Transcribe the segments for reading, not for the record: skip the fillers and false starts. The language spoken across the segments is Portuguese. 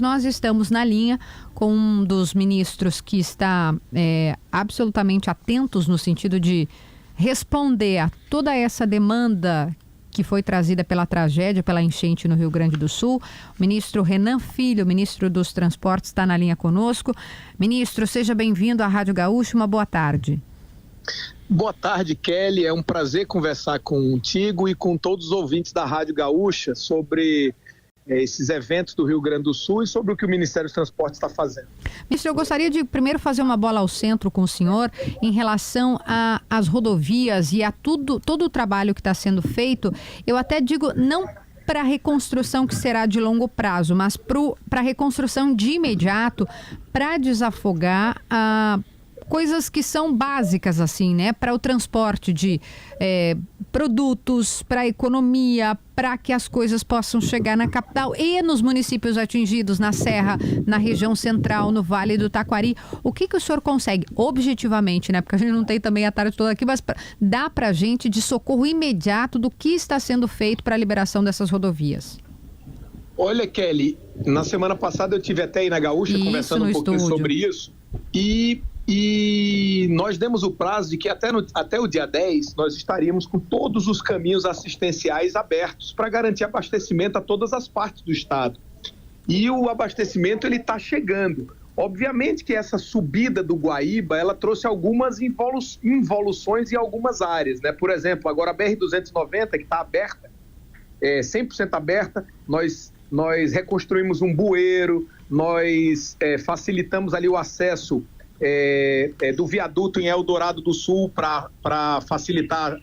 Nós estamos na linha com um dos ministros que está absolutamente atentos no sentido de responder a toda essa demanda que foi trazida pela tragédia, pela enchente no Rio Grande do Sul. O ministro Renan Filho, ministro dos Transportes, está na linha conosco. Ministro, seja bem-vindo à Rádio Gaúcha, uma boa tarde. Boa tarde, Kelly. É um prazer conversar contigo e com todos os ouvintes da Rádio Gaúcha sobre esses eventos do Rio Grande do Sul e sobre o que o Ministério dos Transportes está fazendo. Ministro, eu gostaria de primeiro fazer uma bola ao centro com o senhor em relação às rodovias e a todo o trabalho que está sendo feito. Eu até digo, não para a reconstrução que será de longo prazo, mas para a reconstrução de imediato, para desafogar coisas que são básicas, assim, né? Para o transporte de produtos, para a economia, para que as coisas possam chegar na capital e nos municípios atingidos, na Serra, na região central, no Vale do Taquari. O que o senhor consegue, objetivamente, né? Porque a gente não tem também a tarde toda aqui, mas dá para a gente de socorro imediato do que está sendo feito para a liberação dessas rodovias? Olha, Kelly, na semana passada eu tive até aí na Gaúcha conversando um pouquinho sobre isso e nós demos o prazo de que até o dia 10 nós estaríamos com todos os caminhos assistenciais abertos para garantir abastecimento a todas as partes do estado. E o abastecimento ele está chegando. Obviamente que essa subida do Guaíba, ela trouxe algumas involuções em algumas áreas, né? Por exemplo, agora a BR-290, que está aberta, 100% aberta, nós reconstruímos um bueiro, nós facilitamos ali o acesso do viaduto em Eldorado do Sul para facilitar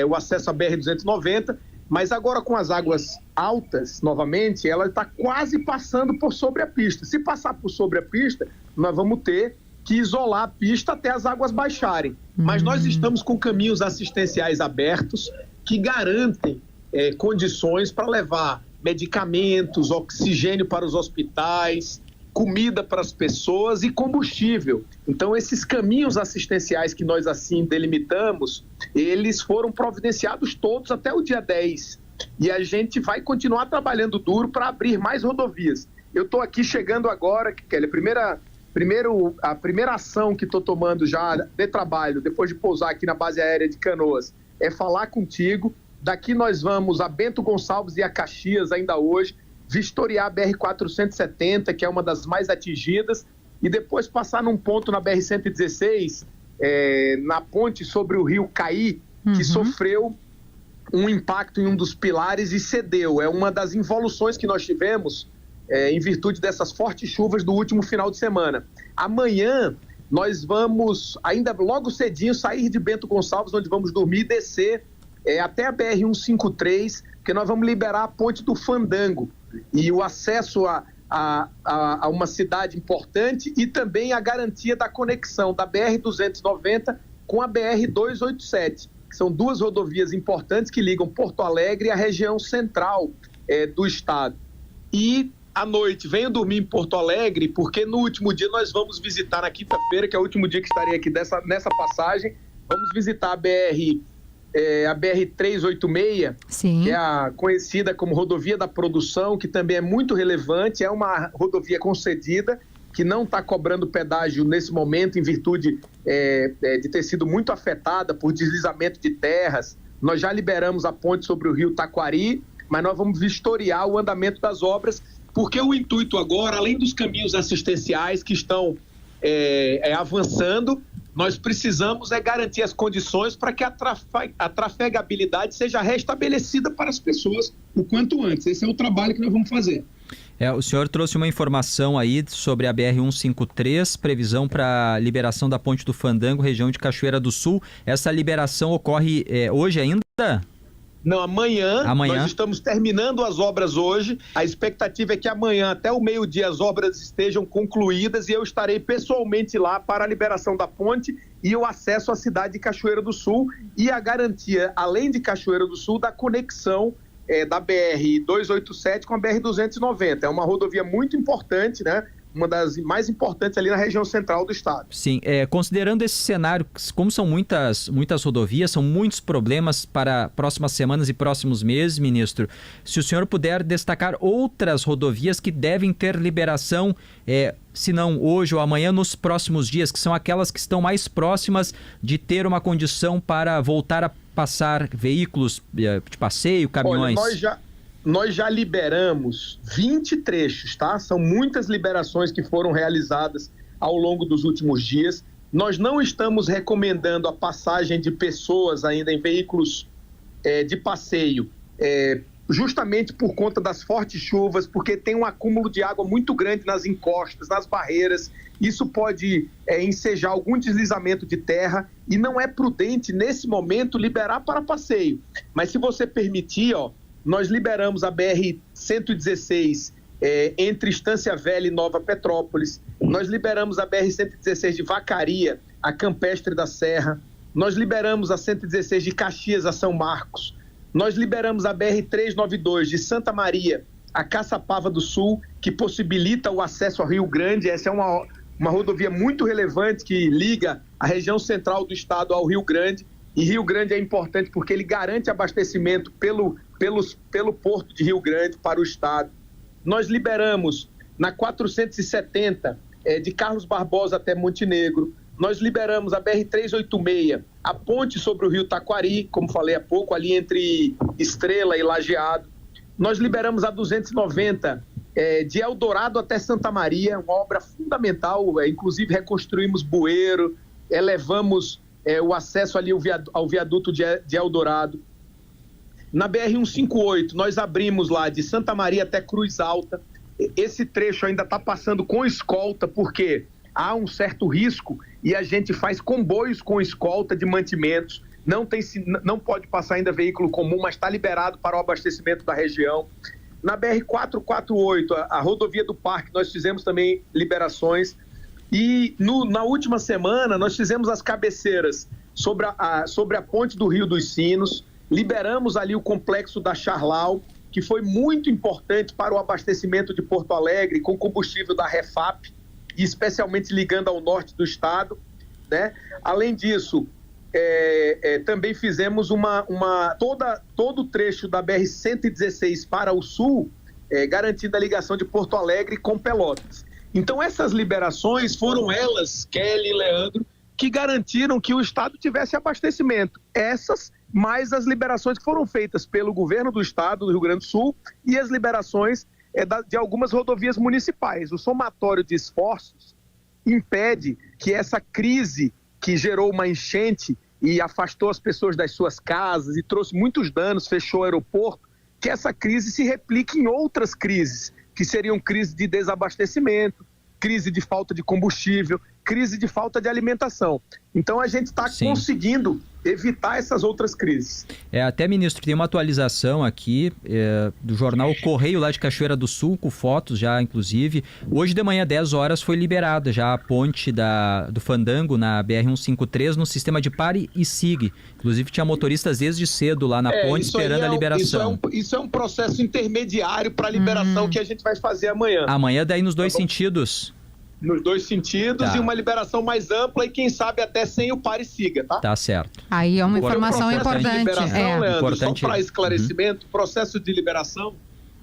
o acesso à BR-290, mas agora com as águas altas, novamente, ela está quase passando por sobre a pista. Se passar por sobre a pista, nós vamos ter que isolar a pista até as águas baixarem. Mas nós estamos com caminhos assistenciais abertos que garantem condições para levar medicamentos, oxigênio para os hospitais, comida para as pessoas e combustível. Então, esses caminhos assistenciais que nós assim delimitamos, eles foram providenciados todos até o dia 10. E a gente vai continuar trabalhando duro para abrir mais rodovias. Eu estou aqui chegando agora, Kelly, a primeira ação que estou tomando já de trabalho, depois de pousar aqui na base aérea de Canoas, é falar contigo. Daqui nós vamos a Bento Gonçalves e a Caxias ainda hoje, vistoriar a BR-470, que é uma das mais atingidas, e depois passar num ponto na BR-116, na ponte sobre o rio Caí, que sofreu um impacto em um dos pilares e cedeu. É uma das involuções que nós tivemos em virtude dessas fortes chuvas do último final de semana. Amanhã nós vamos, ainda logo cedinho, sair de Bento Gonçalves, onde vamos dormir e descer até a BR-153, porque nós vamos liberar a ponte do Fandango e o acesso a uma cidade importante e também a garantia da conexão da BR-290 com a BR-287, que são duas rodovias importantes que ligam Porto Alegre à região central do estado. E à noite venho dormir em Porto Alegre, porque no último dia nós vamos visitar, na quinta-feira, que é o último dia que estarei aqui nessa passagem, vamos visitar a BR-386, Sim. que é a conhecida como rodovia da produção, que também é muito relevante, é uma rodovia concedida, que não está cobrando pedágio nesse momento, em virtude de ter sido muito afetada por deslizamento de terras. Nós já liberamos a ponte sobre o rio Taquari, mas nós vamos vistoriar o andamento das obras, porque o intuito agora, além dos caminhos assistenciais que estão avançando, nós precisamos garantir as condições para que a trafegabilidade seja restabelecida para as pessoas o quanto antes. Esse é o trabalho que nós vamos fazer. O senhor trouxe uma informação aí sobre a BR-153, previsão para liberação da Ponte do Fandango, região de Cachoeira do Sul. Essa liberação ocorre hoje ainda? Não, amanhã. Nós estamos terminando as obras hoje. A expectativa é que amanhã, até o meio-dia, as obras estejam concluídas e eu estarei pessoalmente lá para a liberação da ponte e o acesso à cidade de Cachoeira do Sul e a garantia, além de Cachoeira do Sul, da conexão da BR-287 com a BR-290. É uma rodovia muito importante, né? uma das mais importantes ali na região central do estado. Sim, considerando esse cenário, como são muitas rodovias, são muitos problemas para próximas semanas e próximos meses, ministro, se o senhor puder destacar outras rodovias que devem ter liberação, se não hoje ou amanhã, nos próximos dias, que são aquelas que estão mais próximas de ter uma condição para voltar a passar veículos de passeio, caminhões. Olha, nós já liberamos 20 trechos, tá? São muitas liberações que foram realizadas ao longo dos últimos dias. Nós não estamos recomendando a passagem de pessoas ainda em veículos de passeio, justamente por conta das fortes chuvas, porque tem um acúmulo de água muito grande nas encostas, nas barreiras. Isso pode ensejar algum deslizamento de terra e não é prudente, nesse momento, liberar para passeio. Mas se você permitir, nós liberamos a BR-116 entre Estância Velha e Nova Petrópolis. Nós liberamos a BR-116 de Vacaria a Campestre da Serra. Nós liberamos a 116 de Caxias a São Marcos. Nós liberamos a BR-392 de Santa Maria a Caçapava do Sul, que possibilita o acesso ao Rio Grande. Essa é uma rodovia muito relevante que liga a região central do estado ao Rio Grande. E Rio Grande é importante porque ele garante abastecimento pelo porto de Rio Grande para o estado. Nós liberamos na 470 de Carlos Barbosa até Montenegro. Nós liberamos a BR-386, a ponte sobre o rio Taquari, como falei há pouco, ali entre Estrela e Lajeado. Nós liberamos a 290 de Eldorado até Santa Maria, uma obra fundamental, inclusive reconstruímos bueiro, elevamos o acesso ali ao viaduto de Eldorado. Na BR-158, nós abrimos lá de Santa Maria até Cruz Alta. Esse trecho ainda está passando com escolta, porque há um certo risco e a gente faz comboios com escolta de mantimentos. Não pode passar ainda veículo comum, mas está liberado para o abastecimento da região. Na BR-448, a rodovia do Parque, nós fizemos também liberações. E na última semana, nós fizemos as cabeceiras sobre a ponte do Rio dos Sinos, liberamos ali o complexo da Charlau, que foi muito importante para o abastecimento de Porto Alegre com combustível da Refap, e especialmente ligando ao norte do estado, né? Além disso, também fizemos todo o trecho da BR-116 para o sul, garantindo a ligação de Porto Alegre com Pelotas. Então, essas liberações foram elas, Kelly e Leandro, que garantiram que o estado tivesse abastecimento. Essas, mais as liberações que foram feitas pelo governo do estado do Rio Grande do Sul e as liberações de algumas rodovias municipais. O somatório de esforços impede que essa crise que gerou uma enchente e afastou as pessoas das suas casas e trouxe muitos danos, fechou o aeroporto, que essa crise se replique em outras crises, que seriam crise de desabastecimento, crise de falta de combustível, crise de falta de alimentação. Então a gente está conseguindo evitar essas outras crises. Até, ministro, tem uma atualização aqui do jornal Correio lá de Cachoeira do Sul, com fotos já, inclusive. Hoje de manhã, 10 horas, foi liberada já a ponte do Fandango na BR-153 no sistema de pare e sigue. Inclusive tinha motoristas desde cedo lá na ponte esperando a liberação. Isso é um processo intermediário para a liberação que a gente vai fazer amanhã. Amanhã daí nos dois sentidos. Nos dois sentidos, e uma liberação mais ampla e quem sabe até sem o pare e siga, tá? Tá certo. Aí é uma informação importante. Leandro, importante. Só para esclarecimento, o processo de liberação,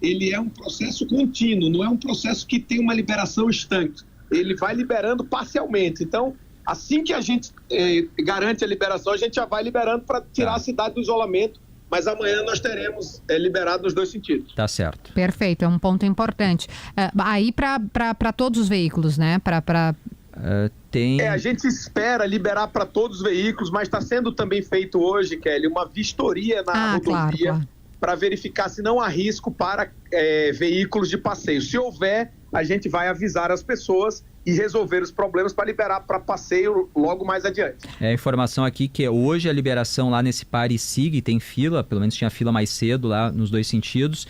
ele é um processo contínuo, não é um processo que tem uma liberação estanque. Ele vai liberando parcialmente. Então, assim que a gente garante a liberação, a gente já vai liberando para tirar a cidade do isolamento. Mas amanhã nós teremos liberado nos dois sentidos. Tá certo. Perfeito, é um ponto importante. Aí para todos os veículos, né? A gente espera liberar para todos os veículos, mas está sendo também feito hoje, Kelly, uma vistoria na rodovia, claro. Para verificar se não há risco para veículos de passeio. Se houver, a gente vai avisar as pessoas e resolver os problemas para liberar para passeio logo mais adiante. A informação aqui que hoje a liberação lá nesse pare e siga, tem fila, pelo menos tinha fila mais cedo lá nos dois sentidos,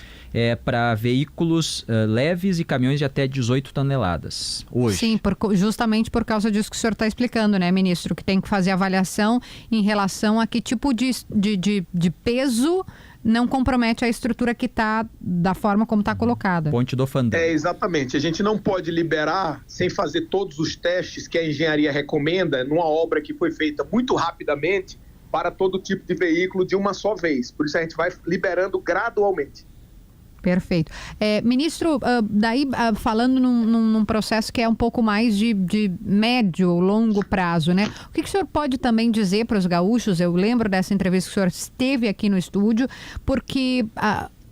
para veículos leves e caminhões de até 18 toneladas. Hoje. Sim, justamente por causa disso que o senhor está explicando, né, ministro? Que tem que fazer avaliação em relação a que tipo de peso não compromete a estrutura que está da forma como está colocada. Ponte do Fandango. Exatamente. A gente não pode liberar sem fazer todos os testes que a engenharia recomenda numa obra que foi feita muito rapidamente para todo tipo de veículo de uma só vez. Por isso a gente vai liberando gradualmente. Perfeito. Ministro, daí falando num processo que é um pouco mais de médio ou longo prazo, né? O que o senhor pode também dizer para os gaúchos? Eu lembro dessa entrevista que o senhor esteve aqui no estúdio, porque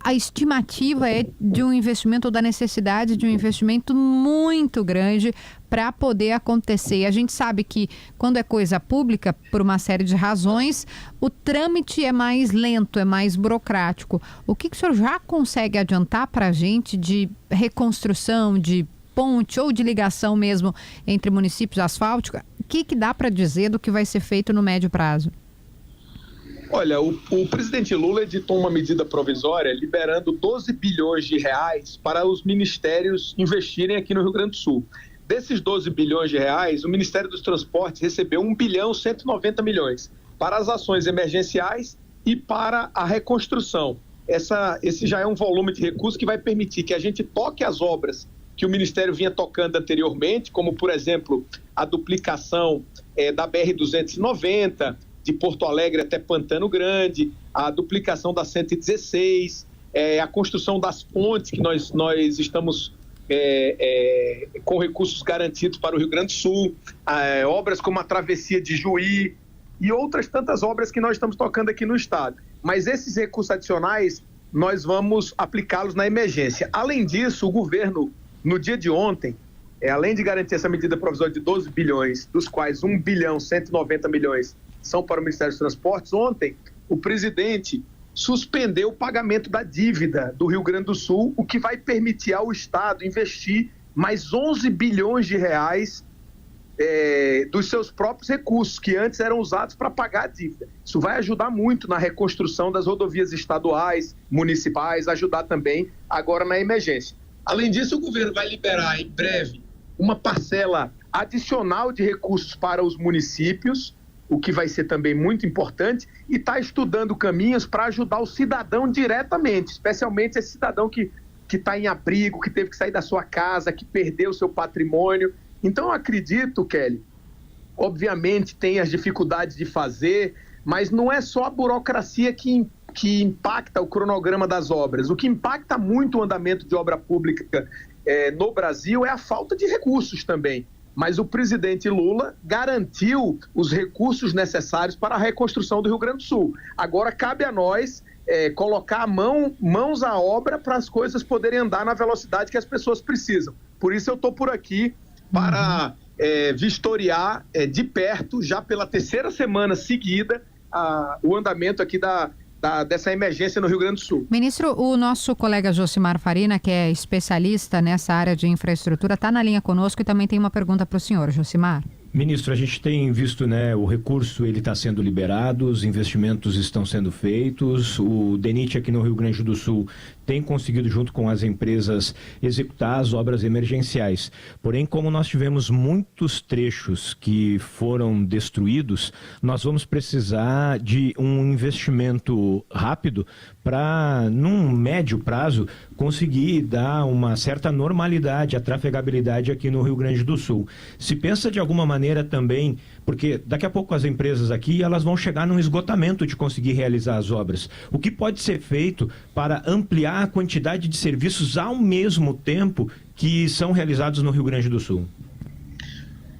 a estimativa é de um investimento, ou da necessidade de um investimento muito grande para poder acontecer. E a gente sabe que quando é coisa pública, por uma série de razões, o trâmite é mais lento, é mais burocrático. O que o senhor já consegue adiantar para a gente de reconstrução, de ponte ou de ligação mesmo entre municípios asfálticos? O que dá para dizer do que vai ser feito no médio prazo? Olha, o presidente Lula editou uma medida provisória liberando 12 bilhões de reais para os ministérios investirem aqui no Rio Grande do Sul. Desses 12 bilhões de reais, o Ministério dos Transportes recebeu 1 bilhão 190 milhões para as ações emergenciais e para a reconstrução. Esse já é um volume de recursos que vai permitir que a gente toque as obras que o Ministério vinha tocando anteriormente, como, por exemplo, a duplicação da BR-290, de Porto Alegre até Pantano Grande, a duplicação da 116, a construção das pontes que nós estamos com recursos garantidos para o Rio Grande do Sul, obras como a travessia de Juí e outras tantas obras que nós estamos tocando aqui no estado. Mas esses recursos adicionais, nós vamos aplicá-los na emergência. Além disso, o governo, no dia de ontem, além de garantir essa medida provisória de 12 bilhões, dos quais 1 bilhão 190 milhões são para o Ministério dos Transportes, ontem o presidente suspendeu o pagamento da dívida do Rio Grande do Sul, o que vai permitir ao Estado investir mais 11 bilhões de reais dos seus próprios recursos, que antes eram usados para pagar a dívida. Isso vai ajudar muito na reconstrução das rodovias estaduais, municipais, ajudar também agora na emergência. Além disso, o governo vai liberar em breve uma parcela adicional de recursos para os municípios, o que vai ser também muito importante, e está estudando caminhos para ajudar o cidadão diretamente, especialmente esse cidadão que está em abrigo, que teve que sair da sua casa, que perdeu o seu patrimônio. Então, eu acredito, Kelly, obviamente tem as dificuldades de fazer, mas não é só a burocracia que impacta o cronograma das obras. O que impacta muito o andamento de obra pública no Brasil é a falta de recursos também. Mas o presidente Lula garantiu os recursos necessários para a reconstrução do Rio Grande do Sul. Agora cabe a nós colocar mãos à obra para as coisas poderem andar na velocidade que as pessoas precisam. Por isso eu estou por aqui para vistoriar de perto, já pela 3ª semana seguida, o andamento aqui dessa emergência no Rio Grande do Sul. Ministro, o nosso colega Josimar Farina, que é especialista nessa área de infraestrutura, está na linha conosco e também tem uma pergunta para o senhor, Josimar. Ministro, a gente tem visto, o recurso ele está sendo liberado, os investimentos estão sendo feitos, o DENIT aqui no Rio Grande do Sul tem conseguido, junto com as empresas, executar as obras emergenciais. Porém, como nós tivemos muitos trechos que foram destruídos, nós vamos precisar de um investimento rápido para, num médio prazo, conseguir dar uma certa normalidade à trafegabilidade aqui no Rio Grande do Sul. Se pensa de alguma maneira também, porque daqui a pouco as empresas aqui elas vão chegar num esgotamento de conseguir realizar as obras. O que pode ser feito para ampliar a quantidade de serviços ao mesmo tempo que são realizados no Rio Grande do Sul?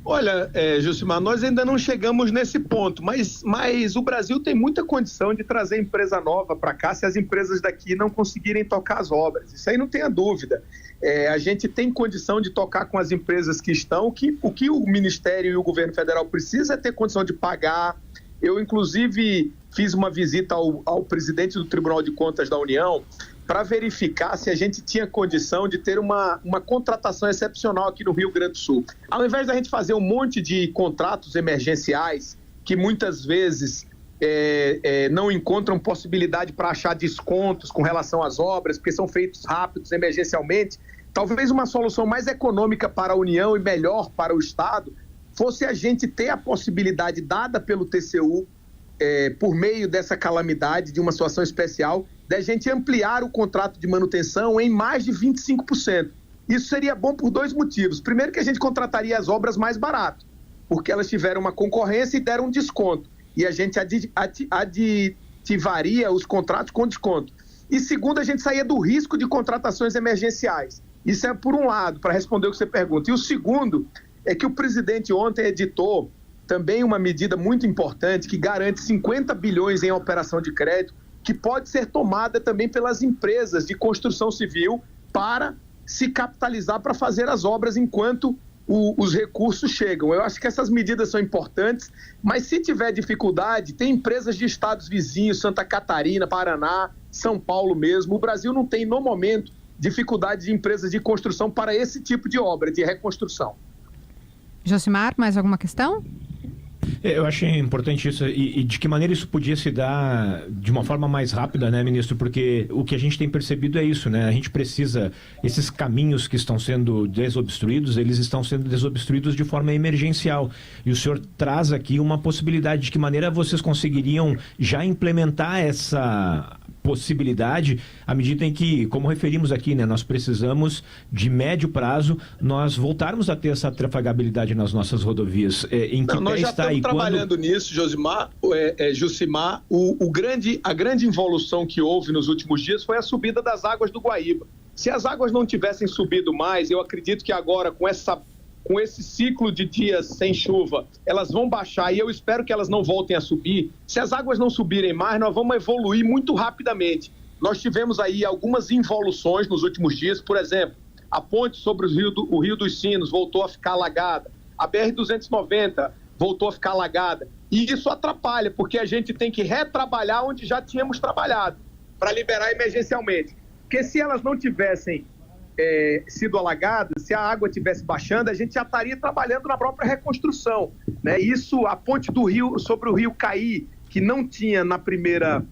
Olha, Josimar, nós ainda não chegamos nesse ponto, mas o Brasil tem muita condição de trazer empresa nova para cá se as empresas daqui não conseguirem tocar as obras. Isso aí não tenha dúvida. A gente tem condição de tocar com as empresas que estão, o que o Ministério e o Governo Federal precisa é ter condição de pagar. Eu, inclusive, fiz uma visita ao presidente do Tribunal de Contas da União para verificar se a gente tinha condição de ter uma contratação excepcional aqui no Rio Grande do Sul. Ao invés da gente fazer um monte de contratos emergenciais, que muitas vezes não encontram possibilidade para achar descontos com relação às obras, porque são feitos rápidos, emergencialmente, talvez uma solução mais econômica para a União e melhor para o Estado fosse a gente ter a possibilidade dada pelo TCU, por meio dessa calamidade, de uma situação especial, da gente ampliar o contrato de manutenção em mais de 25%. Isso seria bom por 2 motivos. Primeiro, que a gente contrataria as obras mais barato, porque elas tiveram uma concorrência e deram um desconto. E a gente aditivaria os contratos com desconto. E segundo, a gente saía do risco de contratações emergenciais. Isso é por um lado, para responder o que você pergunta. E o segundo é que o presidente ontem editou também uma medida muito importante que garante 50 bilhões em operação de crédito, que pode ser tomada também pelas empresas de construção civil para se capitalizar para fazer as obras enquanto os recursos chegam. Eu acho que essas medidas são importantes, mas se tiver dificuldade, tem empresas de estados vizinhos, Santa Catarina, Paraná, São Paulo mesmo. O Brasil não tem, no momento, dificuldade de empresas de construção para esse tipo de obra, de reconstrução. Josimar, mais alguma questão? Eu achei importante isso e de que maneira isso podia se dar de uma forma mais rápida, né, ministro? Porque o que a gente tem percebido é isso, né? A gente precisa, esses caminhos que estão sendo desobstruídos, eles estão sendo desobstruídos de forma emergencial. E o senhor traz aqui uma possibilidade de que maneira vocês conseguiriam já implementar essa possibilidade à medida em que, como referimos aqui, né, nós precisamos de médio prazo nós voltarmos a ter essa trafegabilidade nas nossas rodovias. Em que nós já está estamos trabalhando nisso, Josimar, a grande involução que houve nos últimos dias foi a subida das águas do Guaíba. Se as águas não tivessem subido mais, eu acredito que agora, com esse ciclo de dias sem chuva, elas vão baixar e eu espero que elas não voltem a subir. Se as águas não subirem mais, nós vamos evoluir muito rapidamente. Nós tivemos aí algumas involuções nos últimos dias, por exemplo, a ponte sobre o Rio dos Sinos voltou a ficar alagada, a BR-290 voltou a ficar alagada, e isso atrapalha, porque a gente tem que retrabalhar onde já tínhamos trabalhado, para liberar emergencialmente. Porque se elas não tivessem sido alagadas, se a água estivesse baixando, a gente já estaria trabalhando na própria reconstrução, né? Isso, a ponte do Rio, sobre o Rio Caí, que não tinha na primeira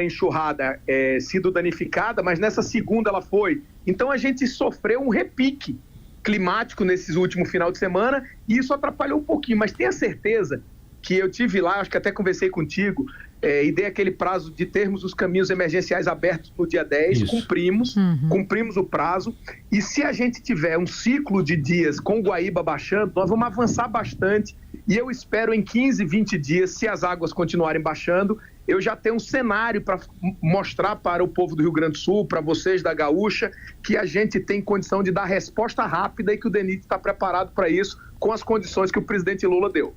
enxurrada sido danificada, mas nessa segunda ela foi. Então a gente sofreu um repique climático nesses últimos final de semana e isso atrapalhou um pouquinho, mas tenha certeza que eu tive lá, acho que até conversei contigo, e dei aquele prazo de termos os caminhos emergenciais abertos no dia 10, cumprimos o prazo, e se a gente tiver um ciclo de dias com o Guaíba baixando, nós vamos avançar bastante, e eu espero em 15, 20 dias, se as águas continuarem baixando, eu já tenho um cenário para mostrar para o povo do Rio Grande do Sul, para vocês da Gaúcha, que a gente tem condição de dar resposta rápida e que o DENIT está preparado para isso, com as condições que o presidente Lula deu.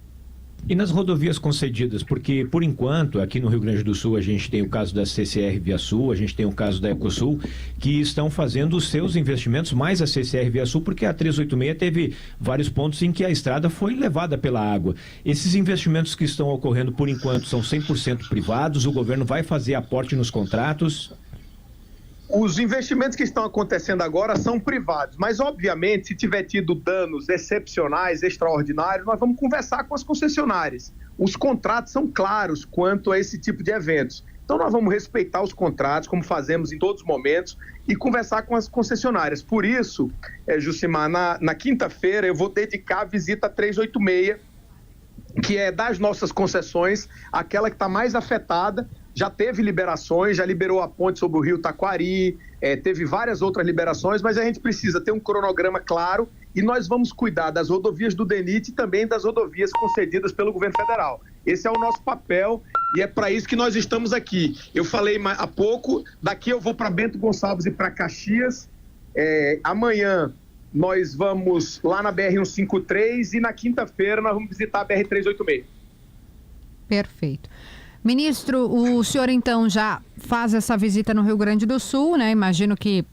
E nas rodovias concedidas, porque por enquanto aqui no Rio Grande do Sul a gente tem o caso da CCR Via Sul, a gente tem o caso da Ecosul, que estão fazendo os seus investimentos, mais a CCR Via Sul, porque a 386 teve vários pontos em que a estrada foi levada pela água. Esses investimentos que estão ocorrendo por enquanto são 100% privados, o governo vai fazer aporte nos contratos? Os investimentos que estão acontecendo agora são privados, mas obviamente se tiver tido danos excepcionais, extraordinários, nós vamos conversar com as concessionárias. Os contratos são claros quanto a esse tipo de eventos. Então nós vamos respeitar os contratos, como fazemos em todos os momentos, e conversar com as concessionárias. Por isso, Jucimar, na quinta-feira eu vou dedicar a visita 386, que é das nossas concessões, aquela que está mais afetada. Já teve liberações, já liberou a ponte sobre o Rio Taquari, teve várias outras liberações, mas a gente precisa ter um cronograma claro e nós vamos cuidar das rodovias do DENIT e também das rodovias concedidas pelo governo federal. Esse é o nosso papel e é para isso que nós estamos aqui. Eu falei há pouco, daqui eu vou para Bento Gonçalves e para Caxias. Amanhã nós vamos lá na BR-153 e na quinta-feira nós vamos visitar a BR-386. Perfeito. Ministro, o senhor então já faz essa visita no Rio Grande do Sul, né? Imagino que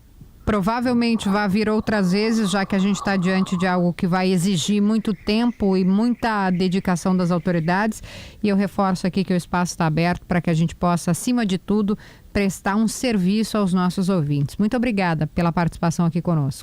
provavelmente vai vir outras vezes, já que a gente está diante de algo que vai exigir muito tempo e muita dedicação das autoridades. E eu reforço aqui que o espaço está aberto para que a gente possa, acima de tudo, prestar um serviço aos nossos ouvintes. Muito obrigada pela participação aqui conosco.